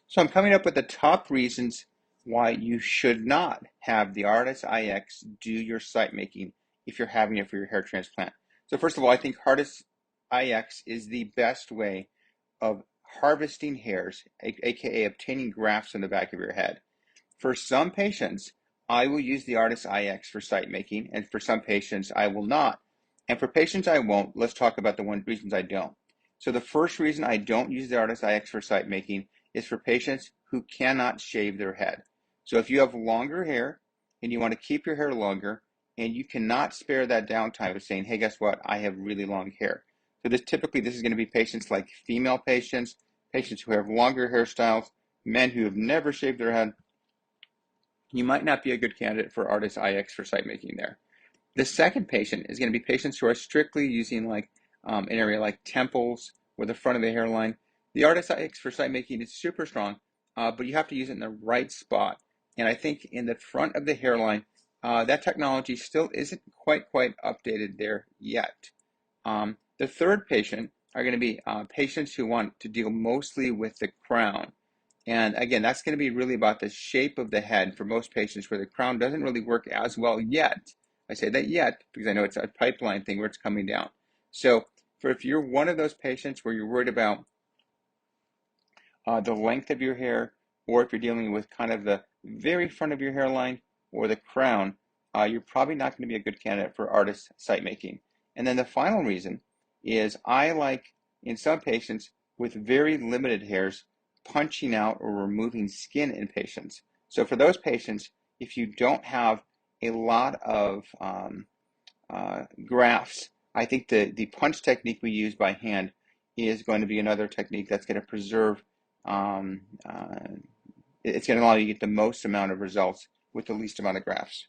So I'm coming up with the top reasons why you should not have the Artas IX do your site making if you're having it for your hair transplant. So first of all, I think Artas IX is the best way of harvesting hairs, aka obtaining grafts on the back of your head. For some patients, I will use the Artas IX for site making, and for some patients, I will not. And for patients I won't, let's talk about the reasons I don't. So the first reason I don't use the Artas IX for site making is for patients who cannot shave their head. So if you have longer hair and you want to keep your hair longer and you cannot spare that downtime of saying, hey, guess what? I have really long hair. So this is going to be patients like female patients, patients who have longer hairstyles, men who have never shaved their head. You might not be a good candidate for Artas IX for site making there. The second patient is going to be patients who are strictly using like an area like temples or the front of the hairline. The Artas IX for site making is super strong, but you have to use it in the right spot. And I think in the front of the hairline, that technology still isn't quite updated there yet. The third patient are going to be patients who want to deal mostly with the crown. And again, that's going to be really about the shape of the head for most patients where the crown doesn't really work as well yet. I say that yet because I know it's a pipeline thing where it's coming down. So if you're one of those patients where you're worried about the length of your hair, or if you're dealing with kind of the very front of your hairline or the crown, you're probably not going to be a good candidate for Artas site making. And then the final reason is I like, in some patients with very limited hairs, punching out or removing skin in patients. So for those patients, if you don't have a lot of grafts, I think the punch technique we use by hand is going to be another technique that's going to preserve, um, uh, it's going to allow you to get the most amount of results with the least amount of grafts.